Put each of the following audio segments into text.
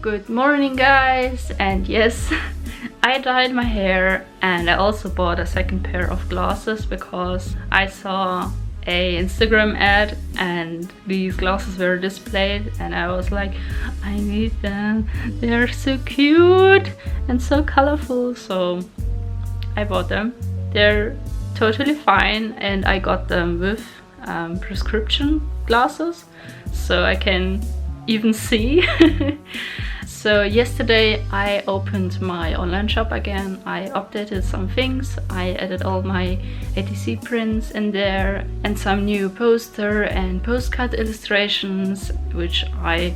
Good morning guys, and yes, I dyed my hair and I also bought a second pair of glasses because I saw a Instagram ad and these glasses were displayed and I was like, I need them, they're so cute and so colorful, so I bought them. They're totally fine and I got them with prescription glasses so I can even see. So yesterday I opened my online shop again. I updated some things. I added all my ATC prints in there and some new poster and postcard illustrations, which I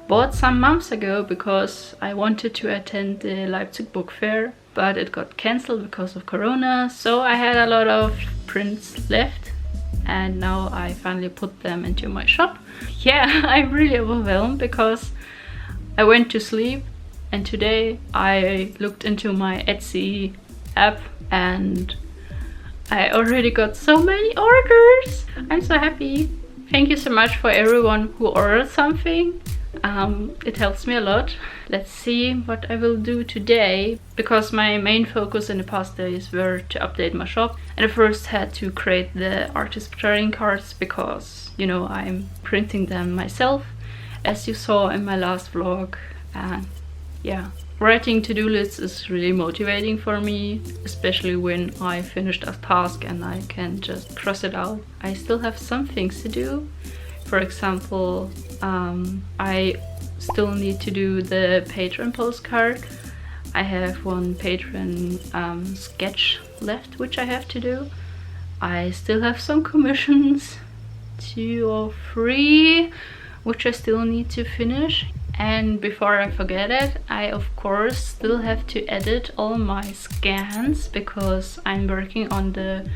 bought some months ago because I wanted to attend the Leipzig book fair, but it got cancelled because of Corona. So I had a lot of prints left and now I finally put them into my shop. Yeah, I'm really overwhelmed because I went to sleep and today I looked into my Etsy app and I already got so many orders. I'm so happy. Thank you so much for everyone who ordered something. It helps me a lot. Let's see what I will do today, because my main focus in the past days were to update my shop, and I first had to create the artist trading cards because, you know, I'm printing them myself, as you saw in my last vlog. And yeah, writing to-do lists is really motivating for me, especially when I finished a task and I can just cross it out. I still have some things to do. For example, I still need to do the patron postcard. I have one patron sketch left which I have to do. I still have some commissions, 2 or 3, which I still need to finish. And before I forget it, I of course still have to edit all my scans because I'm working on the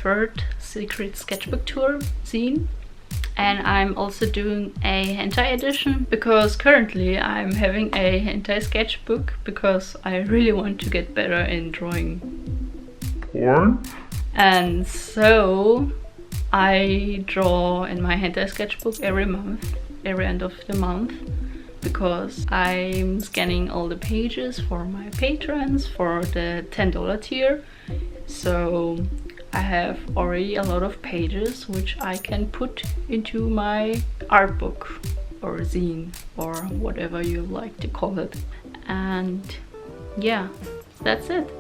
3rd Secret Sketchbook Tour zine. And I'm also doing a hentai edition because currently I'm having a hentai sketchbook because I really want to get better in drawing porn. And so I draw in my hentai sketchbook every month, every end of the month, because I'm scanning all the pages for my patrons for the $10 tier. So I have already a lot of pages which I can put into my art book or zine or whatever you like to call it. And yeah, that's it.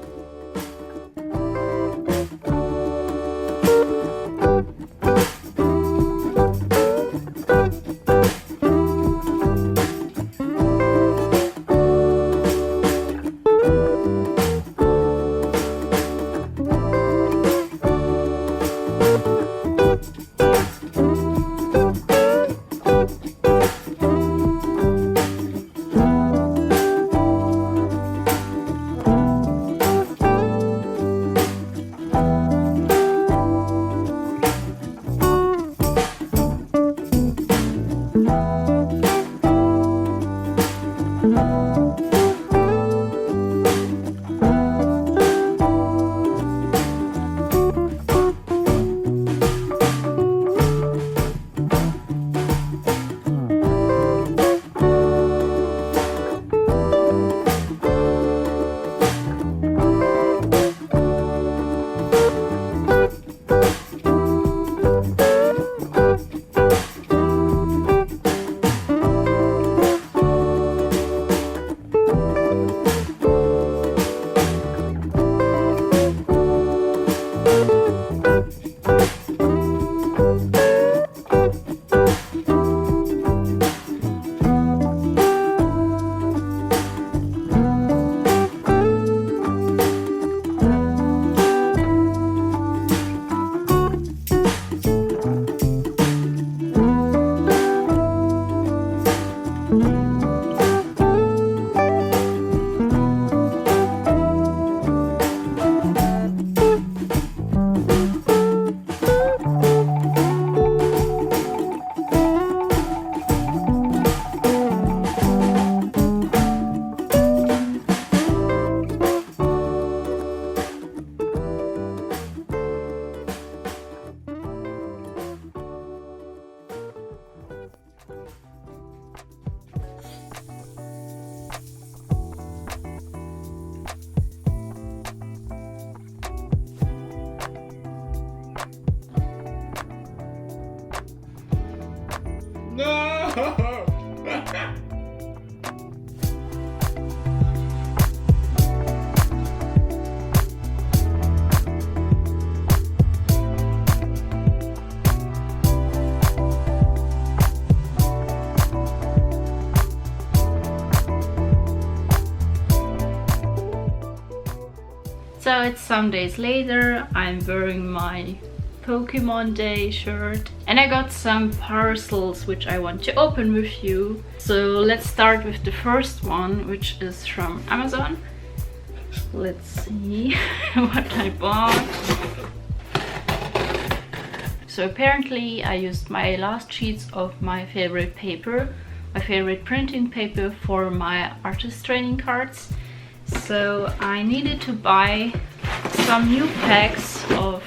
So it's some days later, I'm wearing my Pokemon Day shirt and I got some parcels which I want to open with you. So let's start with the first one, which is from Amazon. Let's see what I bought. So apparently I used my last sheets of my favorite paper, my favorite printing paper for my artist training cards. So I needed to buy some new packs of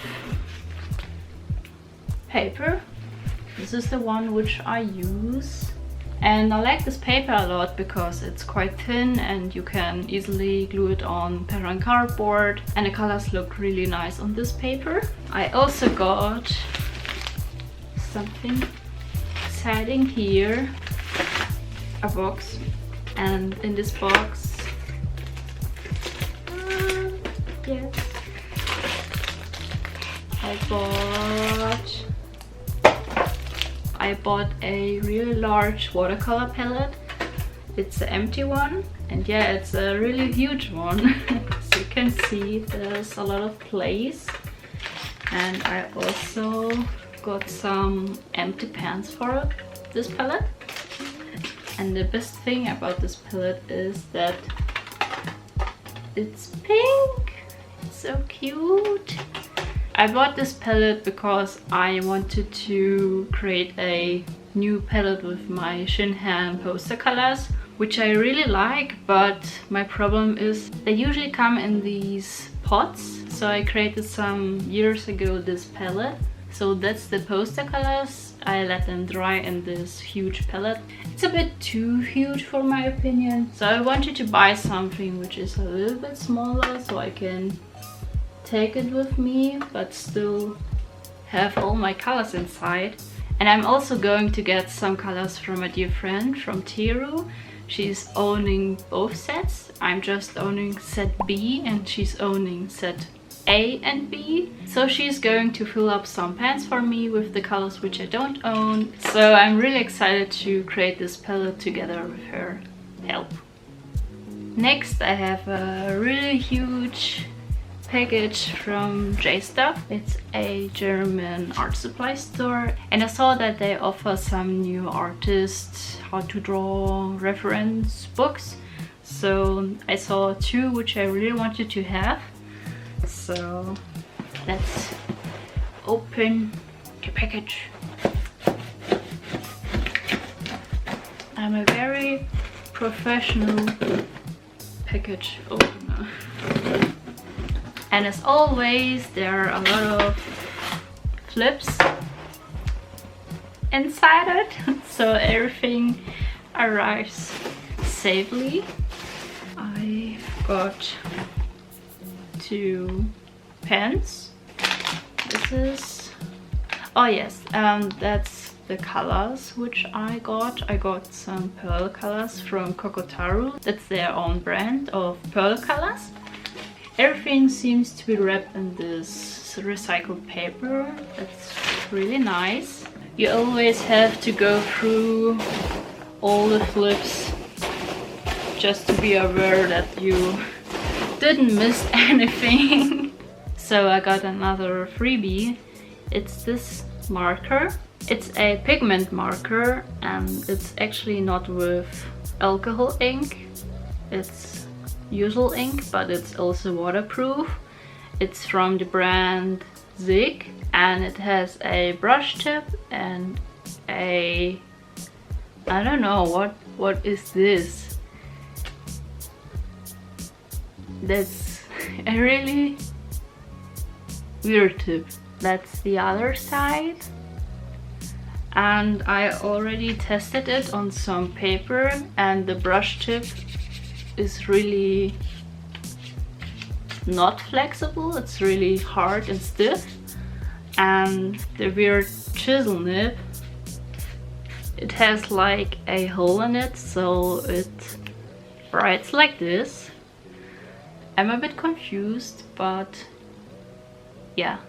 paper. This is the one which I use. And I like this paper a lot because it's quite thin and you can easily glue it on paper and cardboard, and the colors look really nice on this paper. I also got something exciting here, a box, and in this box yes, I bought a really large watercolor palette. It's an empty one, and yeah, it's a really huge one. So you can see there's a lot of place. And I also got some empty pans for this palette. And the best thing about this palette is that it's pink. It's so cute. I bought this palette because I wanted to create a new palette with my Shinhan poster colors, which I really like, but my problem is they usually come in these pots. So I created some years ago this palette. So that's the poster colors. I let them dry in this huge palette. It's a bit too huge for my opinion. So I wanted to buy something which is a little bit smaller so I can take it with me but still have all my colors inside. And I'm also going to get some colors from a dear friend from Teru. She's owning both sets. I'm just owning set B and she's owning set A and B. So she's going to fill up some pans for me with the colors which I don't own. So I'm really excited to create this palette together with her help. Next I have a really huge package from EJIECTiVE. It's a German art supply store, and I saw that they offer some new artists how to draw reference books. So I saw two which I really wanted to have. So let's open the package. I'm a very professional package opener. And as always, there are a lot of flips inside it, so everything arrives safely. I got 2 pens. This is, oh yes, that's the colors which I got. I got some Pearlcolors from Kokotaru. That's their own brand of Pearlcolors. Everything seems to be wrapped in this recycled paper. That's really nice. You always have to go through all the flips just to be aware that you didn't miss anything. So I got another freebie. It's this marker. It's a pigment marker and it's actually not with alcohol ink. It's usual ink, but it's also waterproof. It's from the brand Zig and it has a brush tip and a, I don't know, what is this? That's a really weird tip. That's the other side. And I already tested it on some paper and the brush tip is really not flexible. It's really hard and stiff. And the weird chisel nib, it has like a hole in it, so it writes like this. I'm a bit confused, but yeah,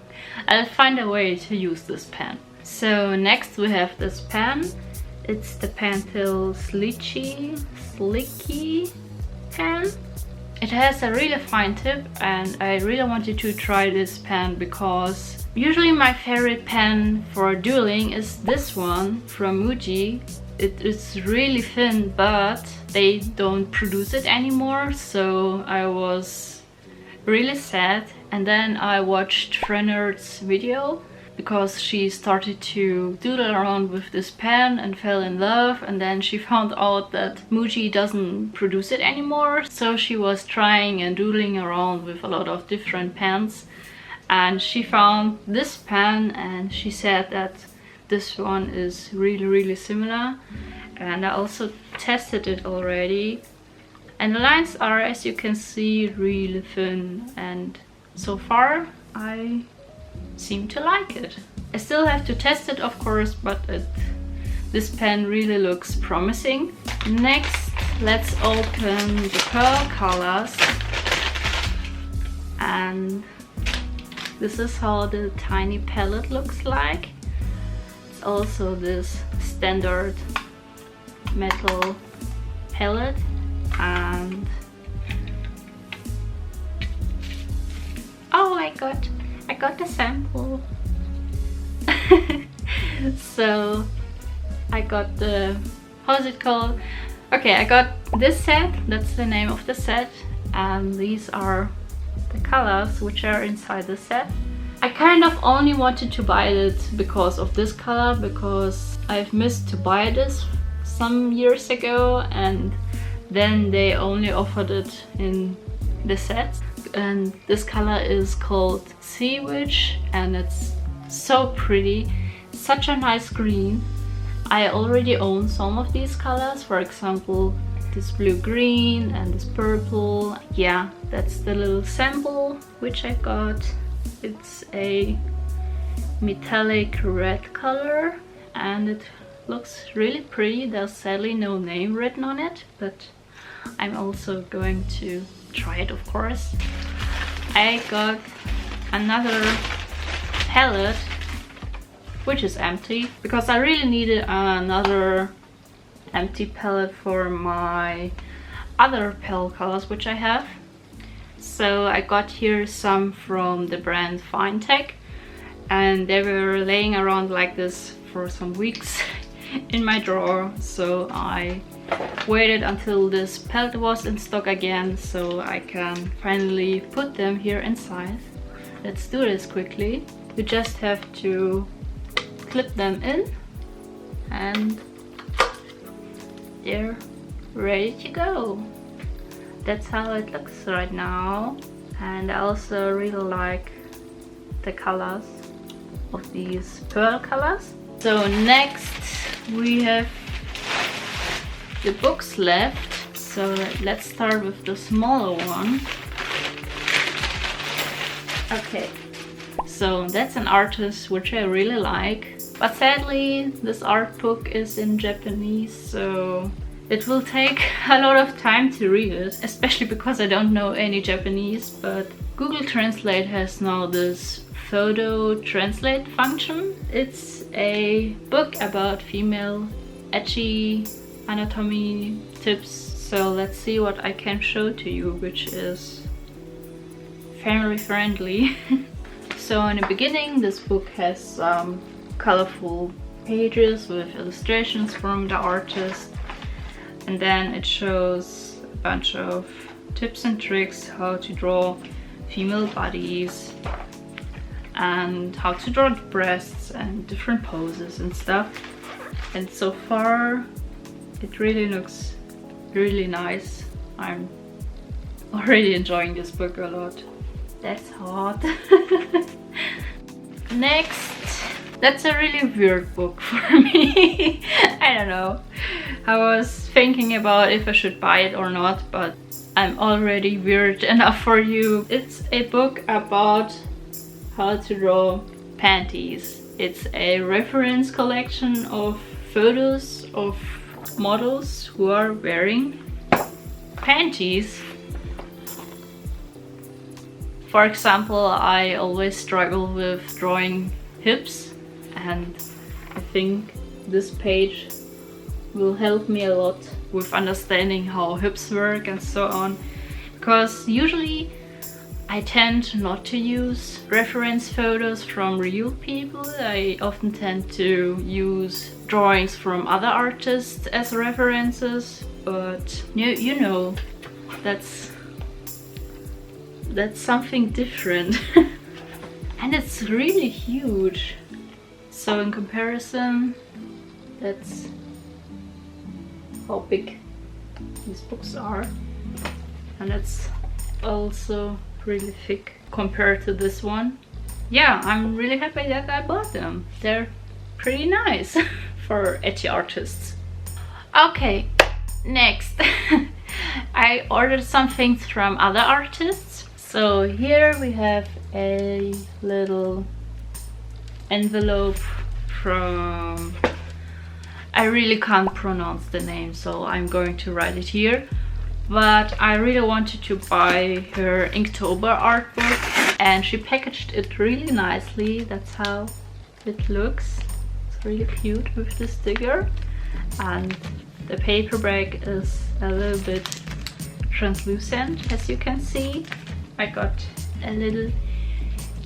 I'll find a way to use this pen. So next we have this pen. It's the Pentel Slicky pen. It has a really fine tip and I really wanted to try this pen because usually my favorite pen for doodling is this one from Muji. It is really thin, but they don't produce it anymore, so I was really sad. And then I watched Brennan's video because she started to doodle around with this pen and fell in love, and then she found out that Muji doesn't produce it anymore, so she was trying and doodling around with a lot of different pens and she found this pen and she said that this one is really similar, and I also tested it already and the lines are, as you can see, really thin and so far I seem to like it. I still have to test it, of course, but this pen really looks promising. Next, let's open the Pearlcolors, and this is how the tiny palette looks like. It's also this standard metal palette, and oh, I got the sample. So I got the, how's it called? Okay, I got this set, that's the name of the set, and these are the colors which are inside the set. I kind of only wanted to buy it because of this color, because I've missed to buy this some years ago and then they only offered it in the set. And this color is called Sea Witch and it's so pretty, such a nice green. I already own some of these colors, for example this blue green and this purple. Yeah, that's the little sample which I got. It's a metallic red color and it looks really pretty. There's sadly no name written on it, but I'm also going to try it, of course. I got another palette which is empty because I really needed another empty palette for my other Pearlcolors which I have. So I got here some from the brand Finetech and they were laying around like this for some weeks in my drawer, so I waited until this palette was in stock again so I can finally put them here inside. Let's do this quickly. You just have to clip them in and there ready to go. That's how it looks right now. And I also really like the colors of these pearl colors. So next we have the books left. So let's start with the smaller one. Okay, so that's an artist which I really like, but sadly this art book is in Japanese, so it will take a lot of time to read it, especially because I don't know any Japanese, but Google Translate has now this photo translate function. It's a book about female ecchi anatomy tips, so let's see what I can show to you, which is family friendly. So in the beginning this book has some colorful pages with illustrations from the artist, and then it shows a bunch of tips and tricks how to draw female bodies and how to draw the breasts and different poses and stuff. And so far it really looks really nice. I'm already enjoying this book a lot. That's hot. Next, that's a really weird book for me. I don't know. I was thinking about if I should buy it or not, but I'm already weird enough for you. It's a book about how to draw panties. It's a reference collection of photos of models who are wearing panties. For example, I always struggle with drawing hips, and I think this page will help me a lot with understanding how hips work and so on, because usually I tend not to use reference photos from real people. I often tend to use drawings from other artists as references, but you know, that's something different. And it's really huge. So in comparison, that's how big these books are, and it's also really thick compared to this one. Yeah, I'm really happy that I bought them. They're pretty nice for ecchi artists. Okay, next. I ordered some things from other artists. So here we have a little envelope from, I really can't pronounce the name, so I'm going to write it here. But I really wanted to buy her Inktober art book, and she packaged it really nicely. That's how it looks. It's really cute with the sticker, and the paperback is a little bit translucent, as you can see. I got a little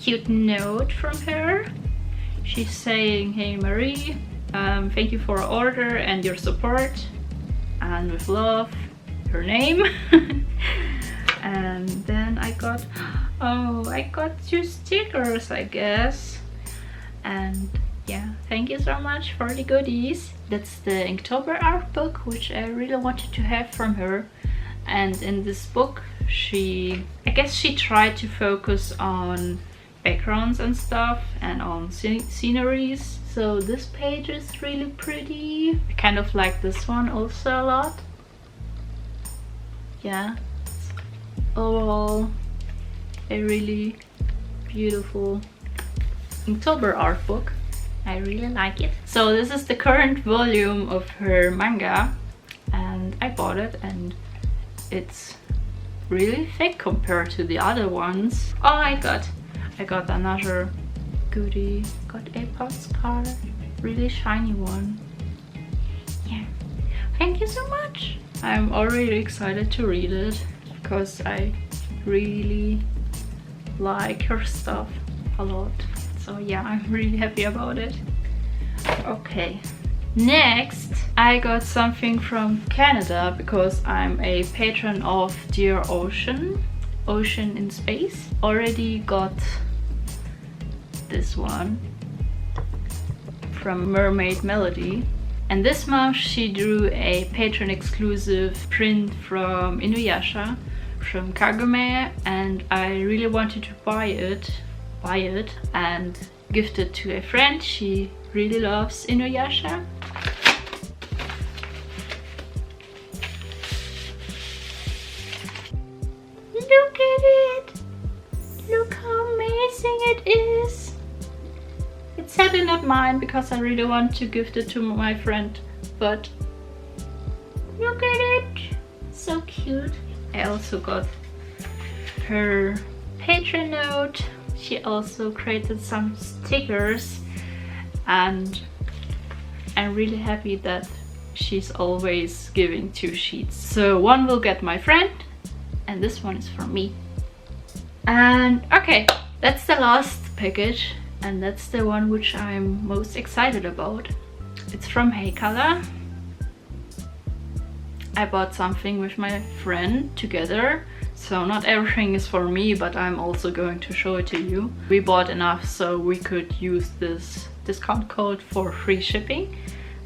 cute note from her. She's saying, "Hey Marie, thank you for your order and your support, and with love, her name." And then I got, oh, I got 2 stickers, I guess. And yeah, thank you so much for the goodies. That's the Inktober art book, which I really wanted to have from her. And in this book, I guess she tried to focus on backgrounds and stuff and on sceneries. So this page is really pretty. I kind of like this one also a lot. Yeah, it's overall a really beautiful Inktober art book. I really like it. So this is the current volume of her manga, and I bought it, and it's really thick compared to the other ones. Oh, I got another goodie. Got a postcard, really shiny one. Yeah, thank you so much. I'm already excited to read it because I really like her stuff a lot. So yeah, I'm really happy about it. Okay. Next, I got something from Canada because I'm a patron of Dear Ocean, Ocean in Space. Already got this one from Mermaid Melody. And this month she drew a Patreon exclusive print from Inuyasha, from Kagome, and I really wanted to buy it and gift it to a friend. She really loves Inuyasha. Look at it! Look how amazing it is! It's sadly not mine because I really want to gift it to my friend, but look at it! So cute! I also got her Patreon note. She also created some stickers, and I'm really happy that she's always giving 2 sheets. So one will get my friend and this one is for me. And okay, that's the last package, and that's the one which I'm most excited about. It's from Hey Color. I bought something with my friend together, so not everything is for me, but I'm also going to show it to you. We bought enough so we could use this discount code for free shipping.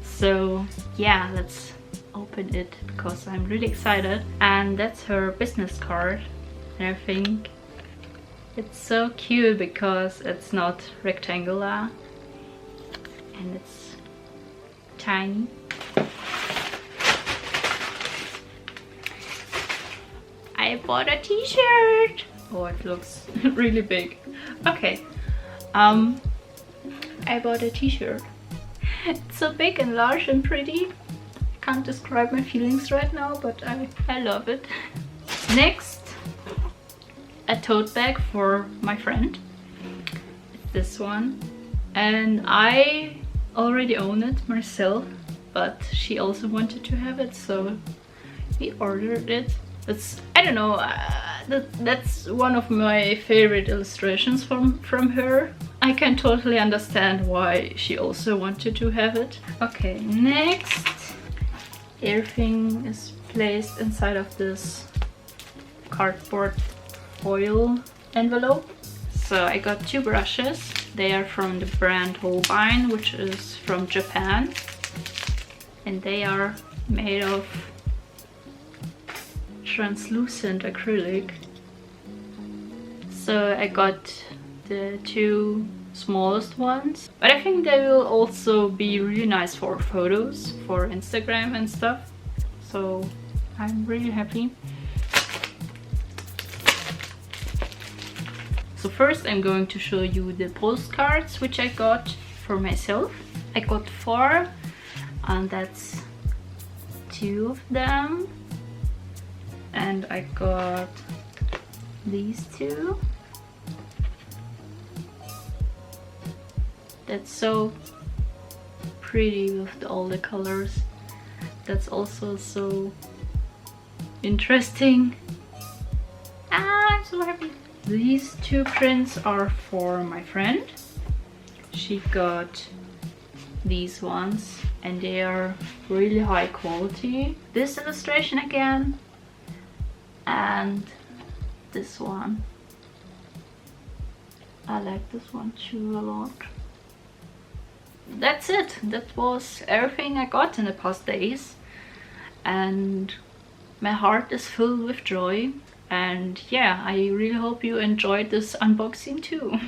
So yeah, let's open it because I'm really excited. And that's her business card, and I think it's so cute because it's not rectangular and it's tiny. I bought a t-shirt. Oh, it looks really big. Okay, I bought a t-shirt. It's so big and large and pretty. I can't describe my feelings right now, but I love it. Next, a tote bag for my friend. It's this one, and I already own it, Marcel, but she also wanted to have it, so we ordered it. I don't know, that's one of my favorite illustrations from her. I can totally understand why she also wanted to have it. Okay, next, everything is placed inside of this cardboard foil envelope. So I got 2 brushes. They are from the brand Holbein, which is from Japan, and they are made of translucent acrylic. So I got the 2 smallest ones, but I think they will also be really nice for photos, for Instagram and stuff. So I'm really happy. So first I'm going to show you the postcards which I got for myself. I got 4, and that's 2 of them. And I got these 2. That's so pretty with all the colors. That's also so interesting. I'm so happy. These 2 prints are for my friend. She got these ones and they are really high quality. This illustration again, and this one. I like this one too a lot. That's it. That was everything I got in the past days, and my heart is filled with joy. And yeah, I really hope you enjoyed this unboxing too.